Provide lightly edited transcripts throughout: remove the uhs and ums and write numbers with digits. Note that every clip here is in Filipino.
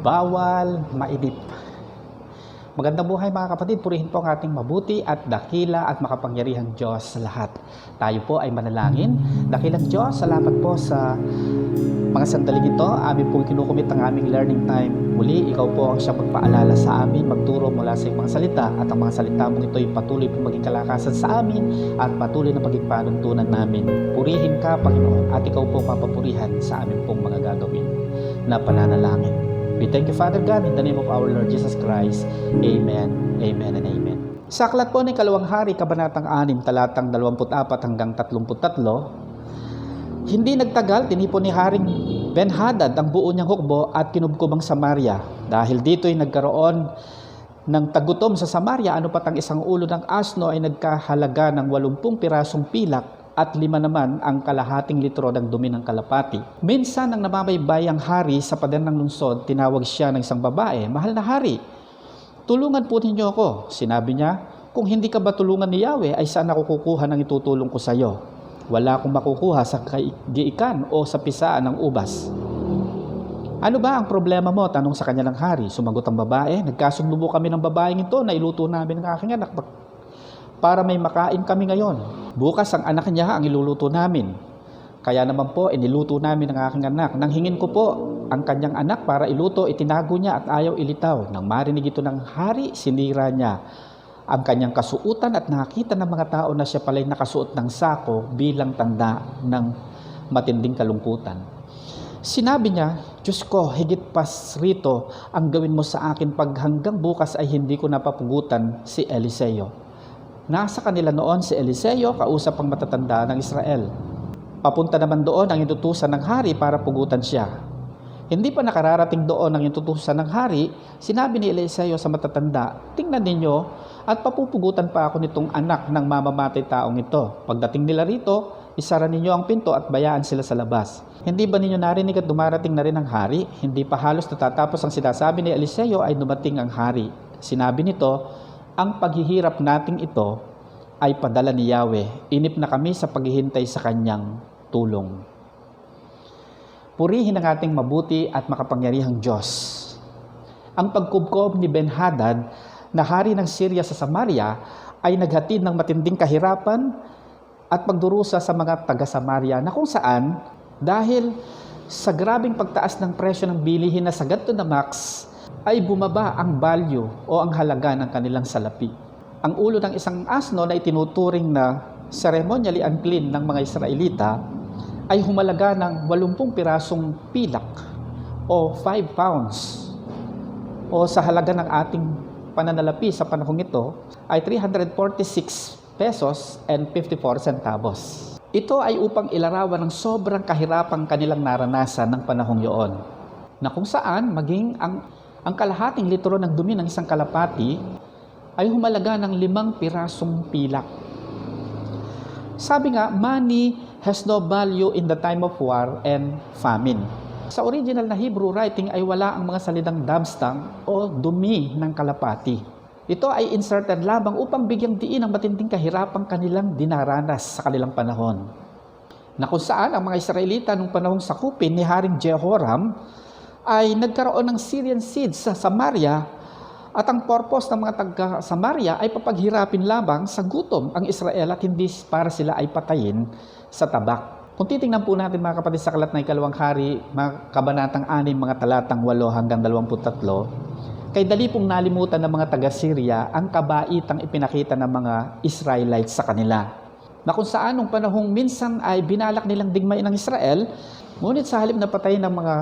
bawal maidip. Magandang buhay mga kapatid, purihin po ang ating mabuti at dakila at makapangyarihang Diyos sa lahat. Tayo po ay manalangin. Dakilang Diyos, salamat po sa mga sandaling ito. Amin pong kinukumit ang aming learning time. Muli, ikaw po ang siyang magpaalala sa amin, magturo mula sa iyong mga salita, at ang mga salita mong ito ay patuloy po maging kalakasan sa amin at patuloy na maging panuntunan namin. Purihin ka, Panginoon, at ikaw po papapurihan sa amin pong mga gagawin na pananalangin. We thank you, Father God, in the name of our Lord Jesus Christ. Amen, amen, and amen. Sa aklat po ng Ikalawang Hari, Kabanatang 6, talatang 24 hanggang 33, hindi nagtagal, tinipon ni Haring Ben-Hadad ang buo niyang hukbo at kinubkob ang Samaria. Dahil dito ay nagkaroon ng tagutom sa Samaria, ano pat ang isang ulo ng asno ay nagkahalaga ng 80 pirasong pilak, at 5 naman ang kalahating litro ng dumi ng kalapati. Minsan ang namamaybayang hari sa pader ng lungsod, tinawag siya ng isang babae, "Mahal na hari, tulungan po ninyo ako." Sinabi niya, "Kung hindi ka ba tulungan ni Yahweh, ay saan ako kukuha ng itutulong ko sa iyo? Wala akong makukuha sa giikan o sa pisaan ng ubas." "Ano ba ang problema mo?" tanong sa kanya ng hari. Sumagot ang babae, "Nagkasundo kami ng babaeng ito na iluto namin ng aking anak para may makain kami ngayon. Bukas ang anak niya ang iluluto namin. Kaya naman po, iniluto namin ang aking anak. Nang hingin ko po ang kanyang anak para iluto, itinago niya at ayaw ilitaw. Nang marinig ito ng hari, sinira niya ang kanyang kasuutan at nakita ng mga tao na siya pala'y nakasuot ng sako bilang tanda ng matinding kalungkutan. Sinabi niya, "Diyos ko, higit pa rito ang gawin mo sa akin pag hanggang bukas ay hindi ko napapugutan si Eliseo." Nasa kanila noon si Eliseo, kausap ang matatanda ng Israel. Papunta naman doon ang inutusan ng hari para pugutan siya. Hindi pa nakararating doon ang inutusan ng hari, sinabi ni Eliseo sa matatanda, "Tingnan ninyo at papupugutan pa ako nitong anak ng mamamatay taong ito. Pagdating nila rito, isara ninyo ang pinto at bayaan sila sa labas." Hindi ba ninyo narinig at dumarating na rin ang hari? Hindi pa halos natatapos ang sinasabi ni Eliseo ay dumating ang hari. Sinabi nito, "Ang paghihirap nating ito ay padala ni Yahweh. Inip na kami sa paghihintay sa kanyang tulong." Purihin ang ating mabuti at makapangyarihang Diyos. Ang pagkubkob ni Ben-Hadad na hari ng Syria sa Samaria ay naghatid ng matinding kahirapan at pagdurusa sa mga taga-Samaria, na kung saan dahil sa grabing pagtaas ng presyo ng bilihin na sagad to the max, ay bumaba ang value o ang halaga ng kanilang salapi. Ang ulo ng isang asno na itinuturing na ceremonially unclean ng mga Israelita ay humalaga ng 80 pirasong pilak o 5 pounds, o sa halaga ng ating pananalapi sa panahong ito ay 346 pesos and 54 centavos. Ito ay upang ilarawan ng sobrang kahirapang kanilang naranasan ng panahong iyon, na kung saan maging ang kalahating litro ng dumi ng isang kalapati ay humalaga ng 5 pirasong pilak. Sabi nga, money has no value in the time of war and famine. Sa original na Hebrew writing ay wala ang mga salitang damstang o dumi ng kalapati. Ito ay inserted lamang upang bigyang diin ang matinding kahirapang kanilang dinaranas sa kanilang panahon, na kung saan ang mga Israelita nung panahong sakupin ni Haring Jehoram ay nagkaroon ng Syrian siege sa Samaria, at ang purpose ng mga taga-Samaria ay papaghirapin lamang sa gutom ang Israel at hindi para sila ay patayin sa tabak. Kung titingnan po natin mga kapatid sa aklat ng Ikalawang Hari, mga kabanatang 6, mga talatang 8 hanggang 23, kay dali pong nalimutan ng mga taga-Syria ang kabaitang ipinakita ng mga Israelites sa kanila, na kung saan nung panahong minsan ay binalak nilang digmain ng Israel, ngunit sa halip na patayin ng mga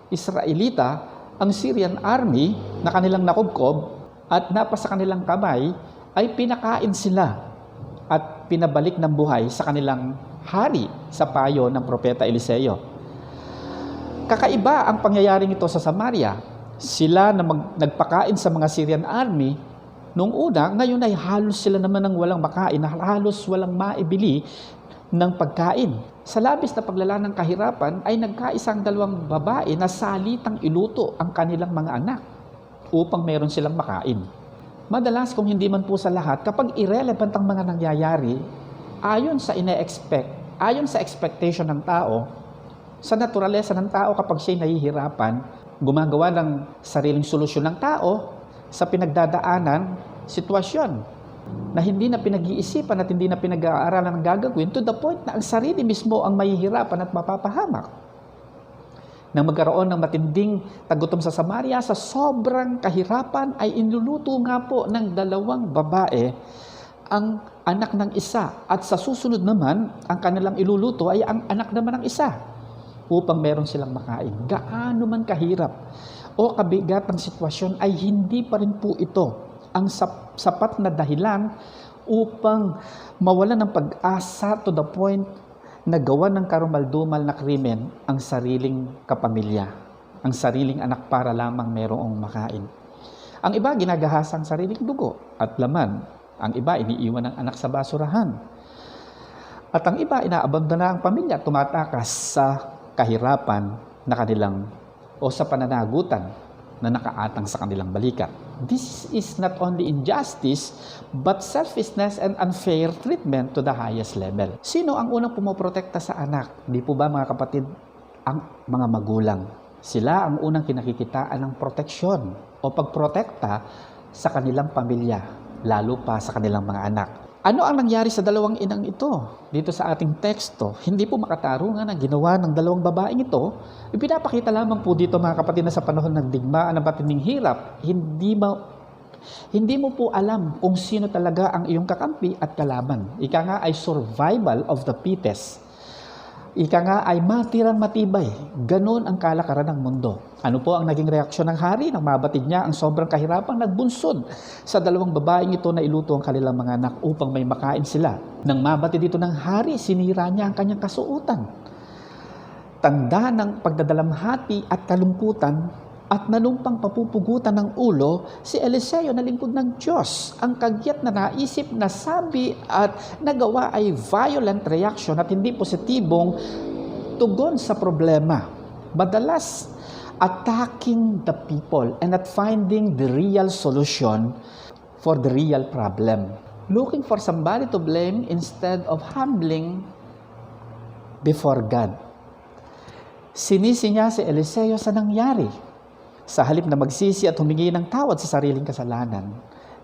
Israelita ang Syrian army na kanilang nakubkob at napasa kanilang kamay, ay pinakain sila at pinabalik ng buhay sa kanilang hari sa payo ng propeta Eliseo. Kakaiba ang pangyayaring ito sa Samaria. Sila na nagpakain sa mga Syrian army noong una, ngayon ay halos sila naman ng walang makain, halos walang maibili ng pagkain. Sa labis na paglala ng kahirapan ay nagkaisang 2 babae na salitang iluto ang kanilang mga anak upang meron silang makain. Madalas, kung hindi man po sa lahat, kapag irrelevant ang mga nangyayari, ayon sa expectation ng tao, Sa naturalesa ng tao, kapag siya'y nahihirapan, gumagawa ng sariling solusyon ng tao sa pinagdadaanan, sitwasyon na hindi na pinag-iisipan at hindi na pinag-aaralan ng gagawin, to the point na ang sarili mismo ang mahihirapan at mapapahamak. Nang magkaroon ng matinding tagutom sa Samaria, sa sobrang kahirapan ay inluluto nga po ng 2 babae ang anak ng isa. At sa susunod naman, ang kanilang iluluto ay ang anak naman ng isa upang meron silang makain. Gaano man kahirap o kabigat ang sitwasyon ay hindi pa rin po ito ang sapat na dahilan upang mawalan ng pag-asa to the point na gawa ng karumaldumal na krimen ang sariling kapamilya, ang sariling anak para lamang merong makain. Ang iba ginagahasa ang sariling dugo at laman. Ang iba iniiwan ng anak sa basurahan. At ang iba inaabandona ang pamilya at tumatakas sa kahirapan na kanilang o sa pananagutan na nakaatang sa kanilang balikat. This is not only injustice, but selfishness and unfair treatment to the highest level. Sino ang unang pumoprotekta sa anak? Di po ba mga kapatid? Ang mga magulang. Sila ang unang kinakikitaan ng proteksyon o pagprotekta sa kanilang pamilya, lalo pa sa kanilang mga anak. Ano ang nangyari sa 2 inang ito? Dito sa ating teksto, hindi po makatarungan ang ginawa ng 2 babaeng ito. Ipinapakita lamang po dito mga kapatid na sa panahon ng digmaan ng matinding hirap, hindi mo po alam kung sino talaga ang iyong kakampi at kalaban. Ika nga ay survival of the fittest. Ika nga ay matirang matibay. Ganon ang kalakaran ng mundo. Ano po ang naging reaksyon ng hari nang mabatid niya ang sobrang kahirapang nagbunsod sa 2 babaeng ito na iluto ang kanilang mga anak upang may makain sila. Nang mabatid dito ng hari, sinira niya ang kanyang kasuotan. Tanda ng pagdadalamhati at kalungkutan at nanumpang papupugutan ng ulo, si Eliseo na lingkod ng Diyos. Ang kagyat na naisip, nasabi at nagawa ay violent reaction at hindi positibong tugon sa problema. Madalas, attacking the people and not finding the real solution for the real problem. Looking for somebody to blame instead of humbling before God. Sinisi niya si Eliseo sa nangyari. Sa halip na magsisi at humingi ng tawad sa sariling kasalanan,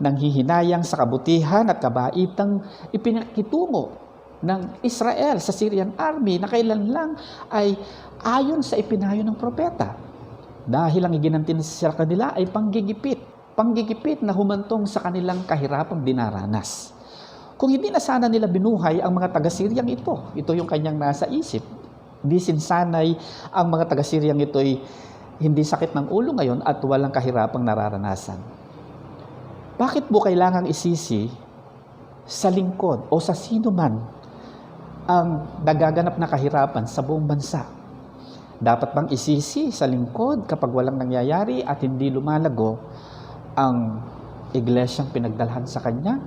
nang hihinayang sa kabutihan at kabaitang ipinakitungo ng Israel sa Syrian army na kailan lang ay ayon sa ipinayo ng propeta. Dahil ang iginanti sa kanila ay panggigipit na humantong sa kanilang kahirapang dinaranas. Kung hindi na sana nila binuhay ang mga taga-Syriang ito yung kanyang nasa isip. Di sinsanay ang mga taga-Syriang ito'y hindi sakit ng ulo ngayon at walang kahirapang nararanasan. Bakit mo kailangang isisi sa lingkod o sa sino man ang nagaganap na kahirapan sa buong bansa? Dapat bang isisi sa lingkod kapag walang nangyayari at hindi lumalago ang iglesyang pinagdalhan sa kanya?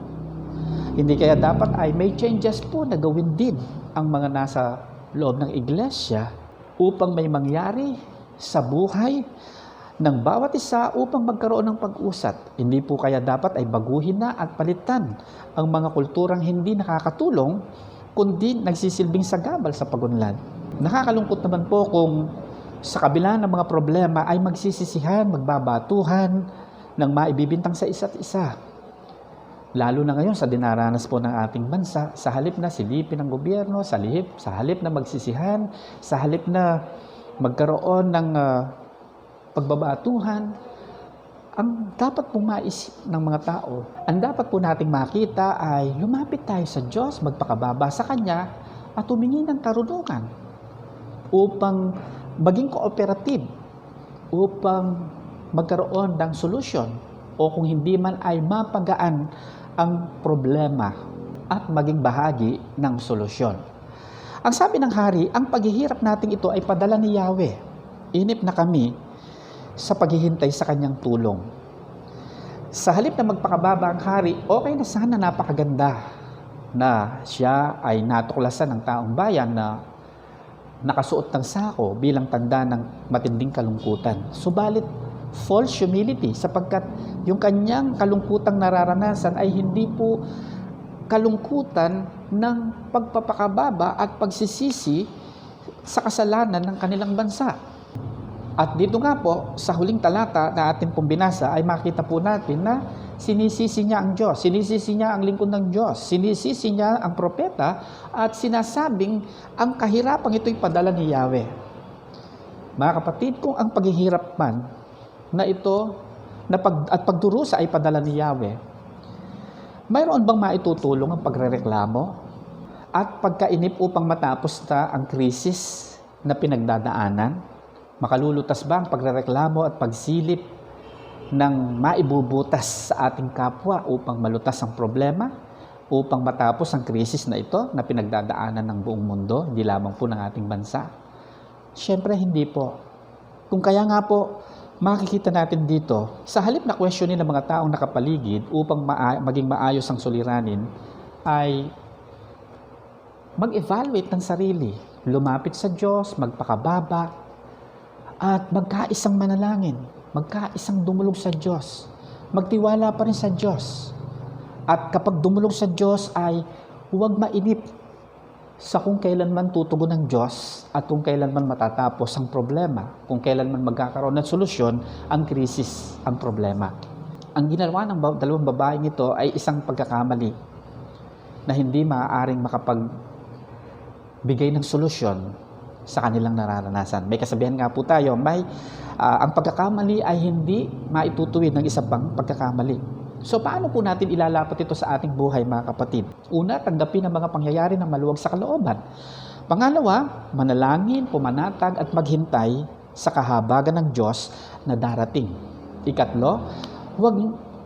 Hindi kaya dapat ay may changes po na gawin din ang mga nasa loob ng iglesia upang may mangyari sa buhay ng bawat isa upang magkaroon ng pag-usat. Hindi po kaya dapat ay baguhin na at palitan ang mga kulturang hindi nakakatulong kundi nagsisilbing sagabal sa pagunlad. Nakakalungkot naman po kung sa kabila ng mga problema ay magsisisihan, magbabatuhan ng maibibintang sa isa't isa. Lalo na ngayon sa dinaranas po ng ating bansa, sa halip na silipin ng gobyerno, sa halip na magsisihan, sa halip na magkaroon ng pagbabatuhan, ang dapat pong maisip ng mga tao, ang dapat po nating makita ay lumapit tayo sa Diyos, magpakababa sa Kanya at humingi ng karunungan upang maging cooperative, upang magkaroon ng solusyon o kung hindi man ay mapagaan ang problema at maging bahagi ng solusyon. Ang sabi ng hari, ang paghihirap natin ito ay padala ni Yahweh. Inip na kami sa paghihintay sa kanyang tulong. Sa halip na magpakababa ang hari, okay na sana, napakaganda na siya ay natuklasan ng taong bayan na nakasuot ng sako bilang tanda ng matinding kalungkutan. Subalit, false humility sapagkat yung kanyang kalungkutang nararanasan ay hindi po kalungkutan ng pagpapakababa at pagsisisi sa kasalanan ng kanilang bansa. At dito nga po, sa huling talata na ating pong binasa ay makita po natin na sinisisi niya ang Diyos, sinisisi niya ang lingkod ng Diyos, sinisisi niya ang propeta at sinasabing ang kahirapang ito'y padala ni Yahweh. Mga kapatid, kung ang paghihirap man na ito at pagdurusa ay padala ni Yahweh, mayroon bang maitutulong ang pagrereklamo at pagkainip upang matapos na ang krisis na pinagdadaanan? Makalulutas ba ang pagrereklamo at pagsilip ng maibubutas sa ating kapwa upang malutas ang problema, upang matapos ang krisis na ito na pinagdadaanan ng buong mundo, hindi lamang po ng ating bansa? Siyempre hindi po. Kung kaya nga po, makikita natin dito, sa halip na questionin ng mga taong nakapaligid upang maging maayos ang suliranin, ay mag-evaluate ng sarili, lumapit sa Diyos, magpakababa, at magkaisang manalangin, magkaisang dumulog sa Diyos, magtiwala pa rin sa Diyos. At kapag dumulog sa Diyos ay huwag mainip sa kung kailanman tutugon ng Diyos at kung kailanman matatapos ang problema, kung kailanman magkakaroon ng solusyon ang krisis, ang problema. Ang ginawa ng dalawang babaeng ito ay isang pagkakamali na hindi maaaring makapagbigay ng solusyon sa kanilang nararanasan. May kasabihan nga po tayo, ang pagkakamali ay hindi maitutuwid ng isa pang pagkakamali. So paano po natin ilalapat ito sa ating buhay, mga kapatid? Una, tanggapin ang mga pangyayari ng maluwag sa kalooban. Pangalawa, manalangin, pumanatag at maghintay sa kahabagan ng Diyos na darating. Ikatlo, huwag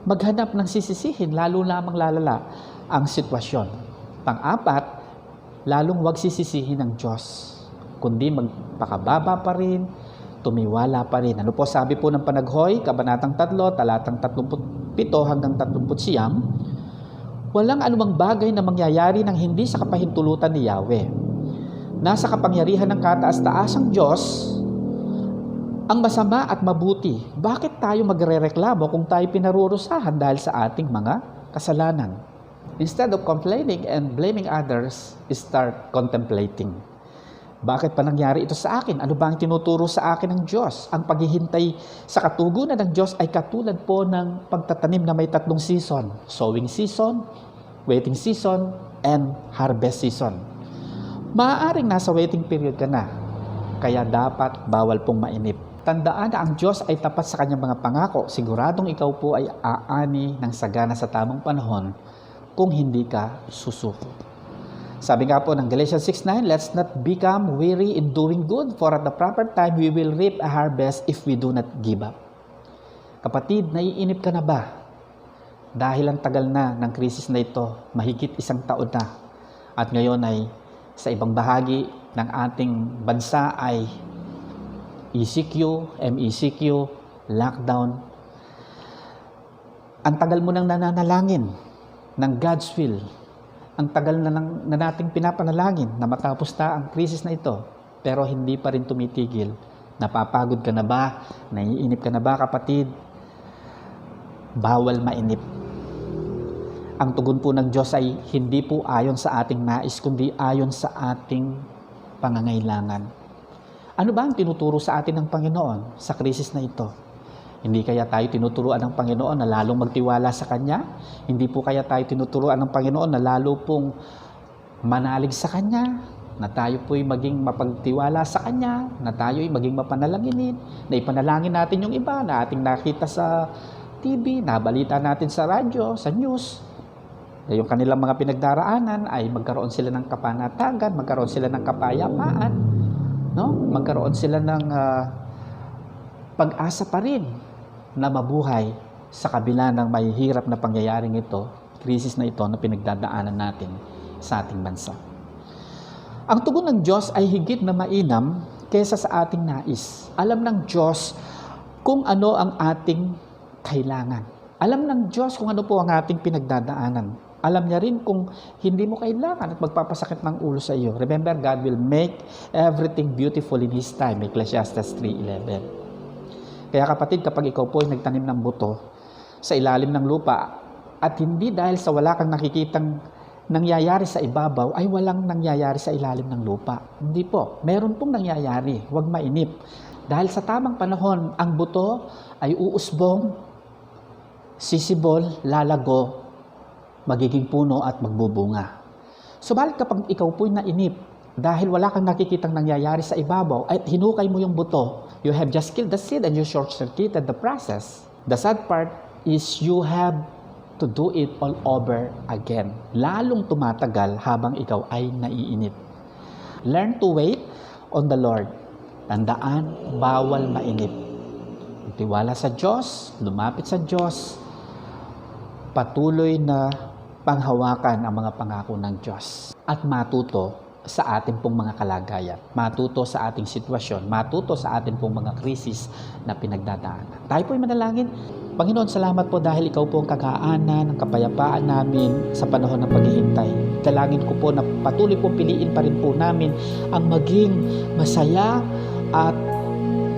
maghanap ng sisisihin, lalo lamang lalala ang sitwasyon. Pang-apat, lalong huwag sisisihin ng Diyos, kundi magpakababa pa rin, tumiwala pa rin. Ano po sabi po ng Panaghoy, Kabanatang 3, talatang 37 hanggang 39, walang anumang bagay na mangyayari ng hindi sa kapahintulutan ni Yahweh. Nasa kapangyarihan ng kataas-taasang Diyos ang masama at mabuti. Bakit tayo magrereklamo kung tayo pinarurusahan dahil sa ating mga kasalanan? Instead of complaining and blaming others, start contemplating. Bakit pa nangyari ito sa akin? Ano ba ang tinuturo sa akin ng Diyos? Ang paghihintay sa katugunan ng Diyos ay katulad po ng pagtatanim na may 3 season. Sowing season, waiting season, and harvest season. Maaaring nasa waiting period ka na, kaya dapat bawal pong mainip. Tandaan na ang Diyos ay tapat sa kanyang mga pangako. Siguradong ikaw po ay aani ng sagana sa tamang panahon kung hindi ka susuko. Sabi nga po ng Galatians 6:9, let's not become weary in doing good, for at the proper time we will reap a harvest if we do not give up. Kapatid, naiinip ka na ba? Dahil ang tagal na ng krisis na ito, mahigit 1 taon na. At ngayon ay sa ibang bahagi ng ating bansa ay ECQ, MECQ, lockdown. Ang tagal mo nang nananalangin ng God's will. Ang tagal na nating pinapanalangin na matapos na ang krisis na ito, pero hindi pa rin tumitigil. Napapagod ka na ba? Naiinip ka na ba, kapatid? Bawal mainip. Ang tugon po ng Diyos ay hindi po ayon sa ating nais, kundi ayon sa ating pangangailangan. Ano ba ang tinuturo sa atin ng Panginoon sa krisis na ito? Hindi kaya tayo tinuturuan ng Panginoon na lalong magtiwala sa Kanya? Hindi po kaya tayo tinuturuan ng Panginoon na lalo pong manalig sa Kanya? Na tayo po'y maging mapagtiwala sa Kanya? Na tayo'y maging mapanalanginin? Na ipanalangin natin yung iba na ating nakita sa TV, nabalita natin sa radyo, sa news? Na yung kanilang mga pinagdaraanan ay magkaroon sila ng kapanatagan, magkaroon sila ng kapayapaan, no? Magkaroon sila ng pag-asa pa rin na mabuhay sa kabila ng may hirap na pangyayaring ito, krisis na ito na pinagdadaanan natin sa ating bansa. Ang tugon ng Diyos ay higit na mainam kaysa sa ating nais. Alam ng Diyos kung ano ang ating kailangan. Alam ng Diyos kung ano po ang ating pinagdadaanan. Alam niya rin kung hindi mo kailangan at magpapasakit ng ulo sa iyo. Remember, God will make everything beautiful in His time. Ecclesiastes 3:11. Kaya kapatid, kapag ikaw po ay nagtanim ng buto sa ilalim ng lupa at hindi dahil sa wala kang nakikitang nangyayari sa ibabaw ay walang nangyayari sa ilalim ng lupa. Hindi po. Meron pong nangyayari. Huwag mainip. Dahil sa tamang panahon, ang buto ay uusbong, sisibol, lalago, magiging puno at magbubunga. Subalit kapag ikaw po'y nainip, dahil wala kang nakikitang nangyayari sa ibabaw, at hinukay mo yung buto, you have just killed the seed and you short-circuited the process. The sad part is you have to do it all over again. Lalong tumatagal habang ikaw ay naiinip. Learn to wait on the Lord. Tandaan, bawal mainip. Tiwala sa Diyos, lumapit sa Diyos, patuloy na panghawakan ang mga pangako ng Diyos at matuto sa ating pong mga kalagayan, matuto sa ating sitwasyon, matuto sa ating pong mga krisis na pinagdadaanan. Tayo po'y manalangin. Panginoon, salamat po dahil ikaw po ang kagaanan ng kapayapaan namin sa panahon ng paghihintay. Dalangin ko po na patuloy pong piliin pa rin po namin ang maging masaya at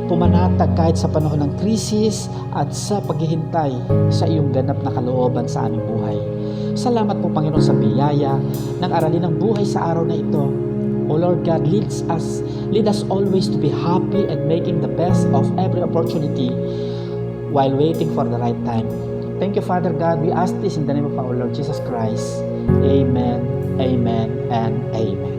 pumanatag kahit sa panahon ng krisis at sa paghihintay sa iyong ganap na kalooban sa aming buhay. Salamat po Panginoon sa biyaya ng aralin ng buhay sa araw na ito. O Lord God, lead us always to be happy and making the best of every opportunity while waiting for the right time. Thank you, Father God. We ask this in the name of our Lord Jesus Christ. Amen, amen, and amen.